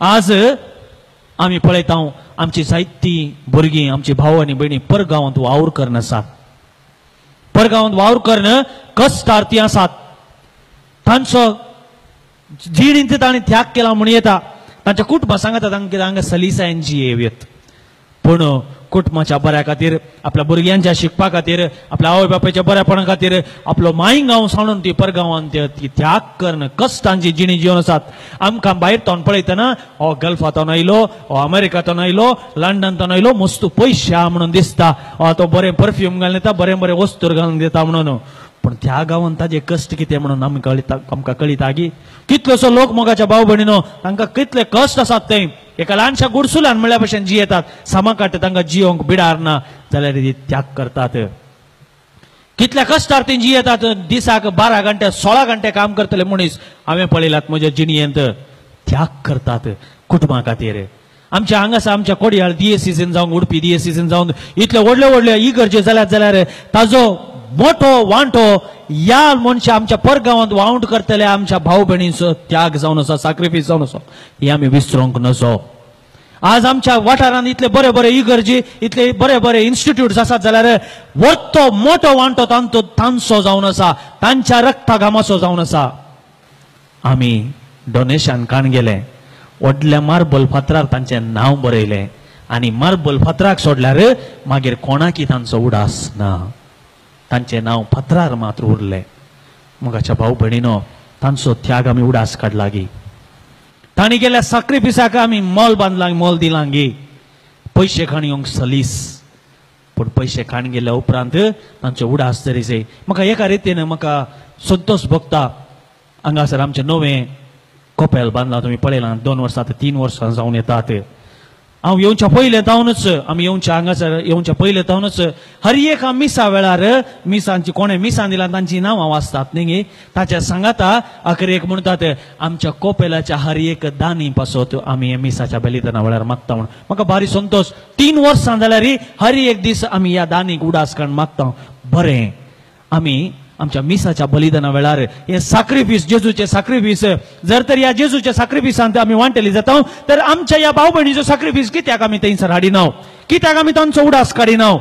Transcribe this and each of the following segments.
आज आम्ही पळयता आमची जायती भुरगीं आमची भाव आनी भयणी परगांवांत वावर करन आसात. परगांवांत वावर करन कश्टार्थी आसात. तांचो जिणींत तांणी त्याग केला म्हूण येता. तांच्या कुटुंबा सांगता तांकां सलिसायन जियेवेत. पूण कुटुंबाच्या बऱ्या खातीर, आपल्या भुरग्यांच्या शिकपा खातीर, आपल्या आवय बापायच्या बऱ्यापणा खातीर आपलो मायगांव सोडून ती परगांवांत ती त्याग करन कश्टांची जिणी जिवन आसात. आमकां भायर तोंड पळयतना हो गल्फांतून आयलो, हो अमेरिकांतून आयलो, लंडनतून आयलो, मस्त पयशे आहा म्हणून दिसता. तो बरें परफ्यूम घालून येता, बरें बरें वस्तूर घालून दिता म्हणून. पण त्या गांवांत ताजे कश्ट कितें म्हणून आमकां कळिता की कितलोसो लोक मोगाच्या भाव भयणीनो तांकां कितले कश्ट आसात ते. एका ल्हानशा गुडसुलान म्हणल्या भशेन जियेतात. सामाकाट तांकां जियोंक बिडार ना जाल्यार ती त्याग करतात. कितल्या कश्टार्थीन जियेतात. दिसाक 12 घंटे 16 घंटे काम करतले मनीस हांवें पळयलात म्हज्या जिणयेंत. त्याग करतात कुटुंबा खातीर. आमच्या हांगासा आमच्या कोडयाळ DSCन जावं उडपी DSCन जावन इतले व्हडले व्हडले इगर्जे जाल्यार ताजो मोठो वांटो या मनशा आमच्या परगांवांत वावंट करतले आमच्या भाव भयणींचो त्याग जावन आसा, सॅक्रिफायस जावन आसा, हे आमी विसरूंक नजो. आज आमच्या वाठारांत इतले बरे बरे इगर्जी, इतले बरे बरे इन्स्टिट्यूट्स आसात जाल्यार वरतो मोठो वांटो तांचो जावन आसा, तांच्या रक्ता घामाचो जावन आसा. आमी डोनेशन काण गेले, व्हडल्या मार्बल फातरार तांचें नांव बरयलें आनी मार्बल फातराक सोडल्यार मागीर कोणाकी तांचो उडास ना. तांचे नाव फातरार मात्र उरले. मोगाच्या भाव भयणीनो तांचो त्याग आमी उडास काडला गी. तांणी गेल्या सॅक्रिफायसाक आमी मोल बांदलां, मोल दिलां गी. पयशे खाण येवंक सलीस, पूण पयशे खाण गेल्या उपरांत तांचो उडास तरी जाय. म्हाका एका रितीन म्हाका संतोश भोगता. हांगासर आमचें नवें कोपेल बांदलां. तुमी पळयलां 2 वर्सां 3 वर्सां जावन येतात. हांव येवच्या पयले जावनच आमी येवच्या हांगासर येवच्या पयले जावनच हर एक मिसा वेळार मिसांची कोणें मिसां दिलां तांची नांवां वाचतात न्ही. ताच्या सांगाता आखरेक म्हणटात आमच्या कोपेलाच्या हर एक दानी पासत आमी हे मिसाच्या बलिदाना वेळार मागता म्हणून. म्हाका भारी संतोश. 3 वर्सां जाल्यार हर एक दीस आमी ह्या दानीक उडास काडून मागता. बरें, आमी आमच्या मिसाच्या बलिदाना वेळार हे सॅक्रिफायस, जेजूचे सॅक्रिफायस, जर तर ह्या जेजूच्या सॅक्रिफायसांत आमी वांटेली जाता तर आमच्या ह्या भाव भयणीचो सॅक्रिफायस कित्याक आमी थंयसर हाडिना, कित्याक आमी तांचो उडास काडिना.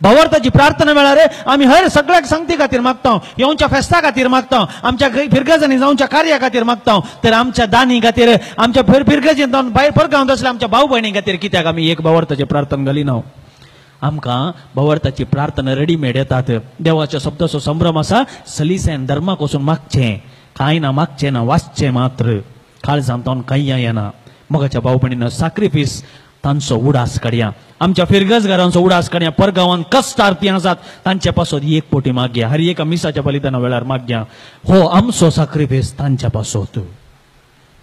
भावार्थाची प्रार्थना वेळार आमी हर सगळ्याक संगती खातीर मागता, येवच्या फेस्ता खातीर मागता, आमच्या फिरगजांनी जावच्या कार्या खातीर मागता. तर आमच्या दानी खातीर, आमच्या फिरगजेन जावन भायर परगांवांत आसल्या आमच्या भाव भयणी खातीर कित्याक आमी एक भावार्थाची प्रार्थना घालिना. आमकां भावार्थाची प्रार्थना रेडीमेड येतात. देवाच्या शब्दाचो संभ्रम आसा. सलिसायन धर्माक वचून मागचें, कांय ना मागचें ना, वाचचें मात्र. काळजांत तावन कांय येना. मोगाच्या भाव भयणीनो सॅक्रिफायस तांचो उडास काडया. आमच्या फिरगजगारांचो उडास काडया. परगांवांत कश्टार्थी आसात तांचे पासत एक पोटी मागया. हर एक मिसाच्या बलिदाना वेळार मागया. हो आमचो सॅक्रिफायस तांच्या पासत.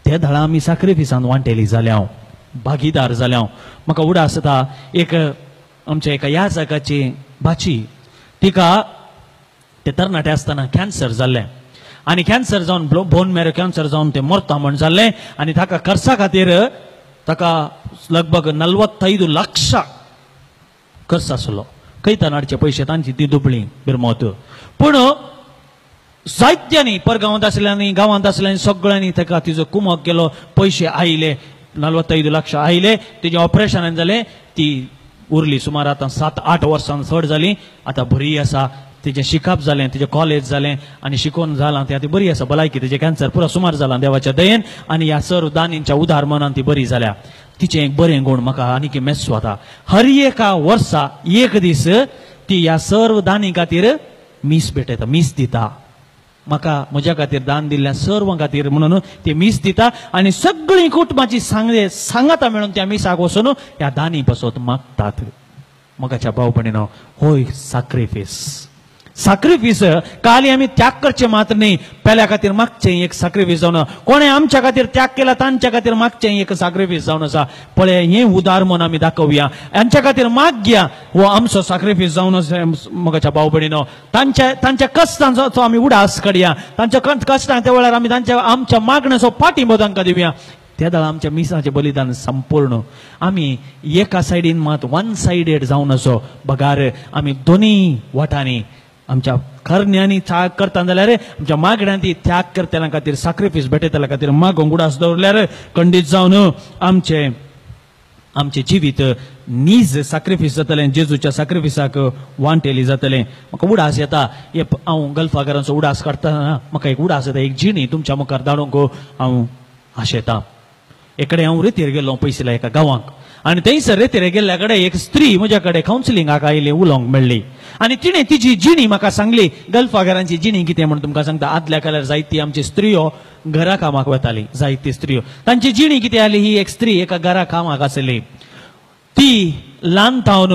ते धडा आमी सॅक्रिफायसांत वांटेली जाल्या, भागीदार जाल्या. म्हाका उडास येता. एक आमच्या एका ह्या जागाची भाची, तिका ते तरणाटे आसतना कॅन्सर जाल्लें आनी कॅन्सर जावन बोन मॅरो कॅन्सर जावन ते मरता म्हण जाल्लें. आनी ताका खर्चा खातीर ताका लगभग 45 लाख खर्च आसलो. खंय तरणाटचे पयशे तांची ती दुबळी बिरमोत. पूण जायत्यांनी परगांवांत आसल्यांनी, गांवांत आसल्यांनी सगळ्यांनी ताका तिजो कुमक केलो. पयशे आयले, 45 लाख आयले. तिचें ऑपरेशन जालें. ती उरली सुमार आतां 7-8 वर्सां चड जाली. आतां बरी आसा. तिचें शिकप जालें, तिचें कॉलेज जालें आनी शिकून जालां तें आतां बरी आसा. भलायकी तिचें कॅन्सर पुरो सुमार जालां देवाच्या दयेन. आनी ह्या सर्व दानींच्या उदार मनान ती बरी जाल्या. तिचें एक बरें गूण म्हाका आनीक मेस्त वता. हर एका वर्सा एक दीस ती ह्या सर्व दानी खातीर मीस भेटयता, मीस दिता. म्हाका म्हज्या खातीर दान दिल्ल्या सर्व खातीर म्हणून ती मीस दिता. आनी सगळीं कुटुंबाची सांगाता मेळून त्या मिसाक वचून ह्या दानी पासत मागतात. मोगाच्या भाव भयणीनो होय सॅक्रिफायस. सॅक्रिफायस खाली आमी त्याग करचे मात्र न्ही, पेल्या खातीर मागचें एक सॅक्रिफायस जावन, कोणें आमच्या खातीर त्याग केला तांच्या खातीर मागचें एक सॅक्रिफायस जावन आसा. पळय हें उदार मन आमी दाखोवया. हांच्या खातीर मागया. हो आमचो सॅक्रिफायस जावन आसा. मोगाच्या भाव भयणीनो तांच्या कश्टांचो आमी उडास काडया. तांच्या कश्टां त्या वेळार आमी आमच्या मागण्याचो पाठिंबो तांकां दिवया. त्या दळा आमच्या मिसाचें बलिदान संपूर्ण. आमी एका सायडीन मात वन सायडेड जावन असो बगार आमी दोनी वाटांनी आमच्या करण्यानी त्याग करता जाल्यार आमच्या मागण्यांत ती त्याग करतल्या खातीर सॅक्रिफायस भेटयतल्या खातीर मागोंक उडास दवरल्यार खंडीत जावन आमचे जिवीत नीज सॅक्रिफायस जातलें जेजूच्या सॅक्रिफायसाक वांटेली जातलें म्हाका उडास येता हांव गल्फागरांचो उडास काडटना म्हाका एक उडास येता एक जिणी तुमच्या मुखार धाडूंक हांव आशेता एकडे हांव रेतीर गेल्लो पयसल्या एका गांवांक आनी थंयसर रेतीर गेल्ल्या कडेन एक स्त्री म्हज्या कडेन कावन्सिलिंगाक आयली उलोवंक मेळ्ळी आनी तिणें तिची जिणी म्हाका सांगली गल्फागरांची जिणी कितें म्हण तुमकां सांगता आदल्या काळार जायती आमची स्त्रियो घरा कामाक वताली जायती स्त्रियो तांची जिणी कितें आली ही एक स्त्री एका घरा कामाक आसली ती ल्हान थावन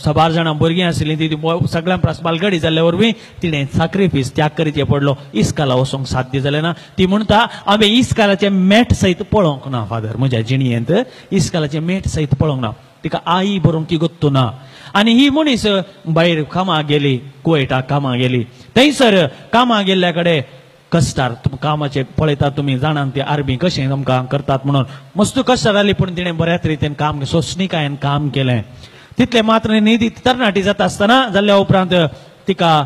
6-12 जाणां भुरगीं आसलीं ती सगळ्यां बालगडी जाल्ल्या वरवीं तिणें सॅक्रिफायस त्याग करीत पडलो इस्काला वचोंक साध्य जालें ना ती म्हणटा हांवें इस्कालाचें मेट सयत पळोवंक ना फादर म्हज्या जिणयेंत इस्कालाचें मेट सयत पळोवंक ना तिका आई बरोवंक ती गोत्तू ना आनी ही मनीस भायर कामाक गेली कुवेटाक कामाक गेली थंयसर कामाक गेल्ल्या कडेन कश्टार कामाचे पळयतात तुमी जाणान ती आर्मी कशें आमकां करतात म्हणून मस्त कश्ट जाली पूण तिणें बऱ्या तरेन काम सोंसणिकायेन काम केलें तितले मात्र न्ही तरणाटी जाता आसतना जाल्ल्या उपरांत तिका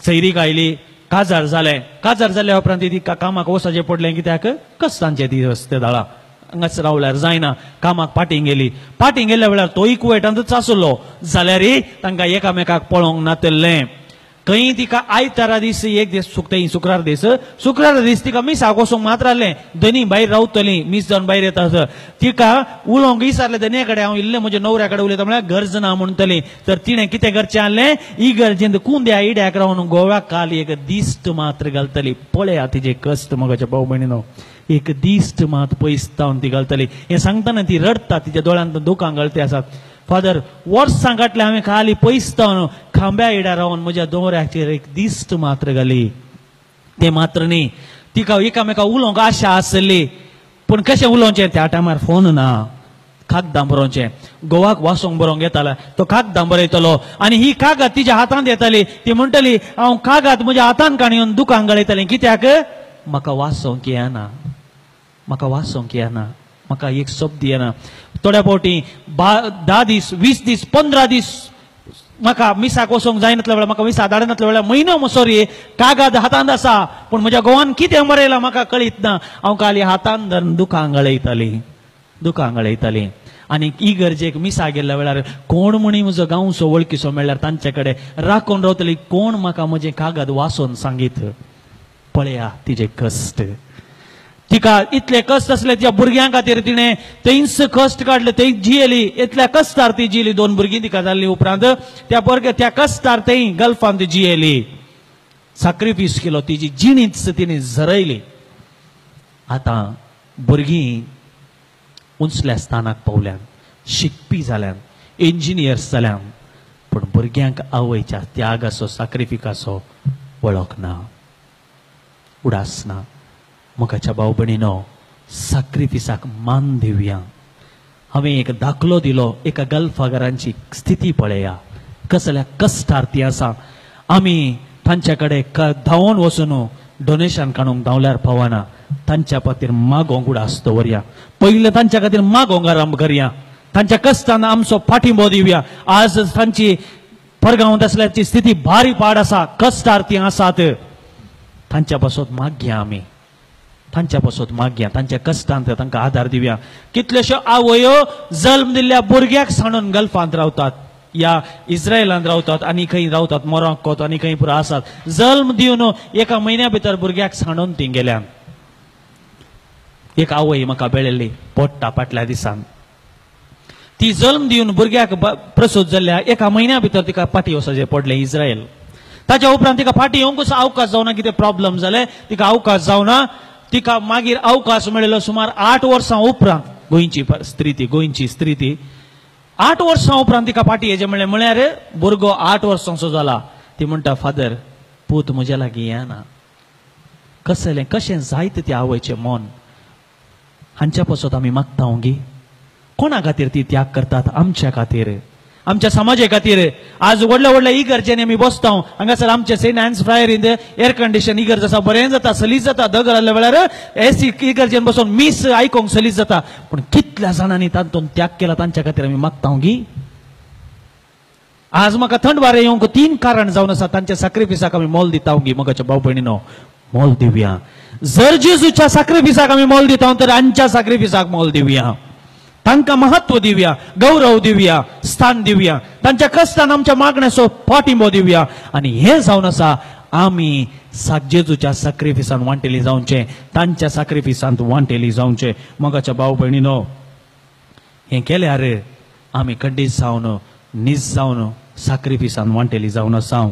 सैरीक आयली काजार जाल्या उपरांत तिका कामाक वचचें पडलें कित्याक कश्टांचे दीस ते दाळा हांगाच रावल्यार जायना कामाक पाटींग गेल्ल्या वेळार तोय कुवेटांतूच आसलो जाल्यारय तांकां एकामेकाक पळोवंक नातल्लें खंय तिका आयतारा दीस एक दीस शुक्रार दीस तिका मिसाक वचोंक मात्र आहलें धनी भायर रावतलीं मीस जावन भायर येता तिका उलोवंक विचारलें धन्या कडेन हांव इल्लें म्हज्या न्हवऱ्या कडेन उलयता म्हळ्यार गरज ना म्हणटली तर तिणें कितें करचें आहलें इगर्जेंत कुंद्या इड्याक रावन गोव्याक काल एक दिश्ट मात्र घालतली पळया तिजे कश्ट मगाच्या भाऊ भयणीनो एक दिश्ट मात पयसतावन ती घालतली हें सांगतना ती रडटा तिच्या दोळ्यांत दुकां गळते आसात फादर वर्सां काटले हांवें खाली पयसतावन खांब्या इड्यार रावन म्हज्या दोंगऱ्याचेर एक दिश्ट मात्र घाली ते मात्र न्ही तिका एकामेका उलोवंक आशा आसली पूण कशें उलोवचें त्या टायमार फोन ना कागदां बरोवचें गोवाक वासोंक बरोवंक येतालो तो कागदां बरयतलो आनी ही कागद तिच्या हातांत येताली ती म्हणटली हांव कागद म्हज्या हातांत काडून दुकान गळयतालें कित्याक म्हाका वाचोंक येना म्हाका एक शब्द येना थोड्या फावटी 10 दीस 20 दीस 15 दीस म्हाका मिसाक वचोंक जायनातल्या वेळार म्हाका मिसा धाडनातल्या वेळार म्हयनो मसोरी कागद हातांत आसा पूण म्हज्या गोवान कितें बरयलां म्हाका कळीत ना हांव खाली हातांत धरून दुकान गळयताली आनी इगर्जेक मिसा गेल्ल्या वेळार कोण म्हणी म्हजो गांवचो वळखीचो मेळ्ळ्यार तांचे कडेन राखून रावतली कोण म्हाका म्हजें कागद वाचून सांगीत पळया तिजे कश्ट तिका इतले कश्ट आसले त्या भुरग्यां खातीर तिणें थंयच कश्ट काडले थंय जियेली इतल्या कश्टार ती जियेली 2 भुरगीं तिका जाल्ली उपरांत त्या कश्टार थंय गल्फांत ती जियेली सॅक्रिफायस केलो तिची जिणीच तिणें झरयली आतां भुरगीं उंचल्या स्थानाक पावल्यान शिकपी जाल्यान इंजिनियर्स जाल्यान पूण भुरग्यांक आवयच्या त्यागाचो सॅक्रिफिकाचो वळख ना उडास ना मुखाच्या भाव भयणीनो सॅक्रिफिसाक मान दिवया हांवें एक दाखलो दिलो एका गल्फागरांची स्थिती पळया कसल्या कश्टार ती आसा आमी तांच्या कडेन धांवून वचून डोनेशन काडूंक धांवल्यार पावना तांच्या खातीर मागोंक उडास दवरया पयलें तांच्या खातीर मागोंक आरंभ करया तांच्या कश्टान आमचो पाठिंबो दिवया आज तांची परगांवांत आसल्याची स्थिती भारी पाड आसा कश्टार ती आसात तांच्या पासत मागया तांच्या कश्टांत तांकां आदार दिवया कितल्योश्यो आवयो जल्म दिल्ल्या भुरग्याक सांडून गल्फांत रावतात या इस्रायलांत रावतात आनी खंय रावतात मोरक्कोत आनी खंय पुरो आसात जल्म दिवन एका म्हयन्या भितर भुरग्याक सांडून ती गेल्यान एक आवय म्हाका मेळिल्ली पोट्टा फाटल्या दिसान ती जल्म दिवन भुरग्याक प्रसूत जाल्ल्या एका म्हयन्या भितर तिका फाटी वचचें पडलें इस्रायल ताच्या उपरांत तिका फाटी येवंकूच अवकाश जावना कितें प्रॉब्लेम जाले तिका अवकाश जावना तिका मागीर अवकाश मेळिल्लो सुमार 8 वर्सां उपरांत गोंयची स्त्री ती 8 वर्सां उपरांत तिका फाटी येचें म्हणलें म्हळ्यार भुरगो 8 वर्सांचो जाला ती म्हणटा फादर पूत म्हज्या लागीं येना कशें जायत त्या आवयचें मन हांच्या पासत आमी मागता गी कोणा खातीर ती त्याग करतात आमच्या खातीर आमच्या समाजा खातीर आज व्हडल्या इगर्जेनी आमी बसता हांगासर आमचे saint Anne's friary in the air condition इगर्ज आसा बरें जाता सलीस जाता दगड आसल्या वेळार एसी इगर्जेन बसून मीस आयकोंक सलीस जाता पूण कितल्या जाणांनी तातूंत त्याग केला तांच्या खातीर आमी मागता गी आज म्हाका थंड वारें येवंक 3 कारण जावन आसा तांच्या सॅक्रिफिसाक आमी मोल दिता गी मोगाच्या भाव भयणीनो मोल दिवया जर जेजूच्या सॅक्रिफिसाक आमी मोल दिता तर आमच्या सॅक्रिफिसाक मोल दिवया तांकां महत्व दिवया गौरव दिवया स्थान दिवया तांच्या कश्टान आमच्या मागण्याचो पाठिंबो दिवया आणि हे जावन आसा आमी जेजूच्या सॅक्रिफिसान वांटेली जावचे तांच्या सॅक्रिफिसांत वांटेली जावचे मोगाच्या भाव भयणीनो हे केल्यार आमी खंडीत जावन नीज जावन सॅक्रिफिसान वांटेली जावन आसा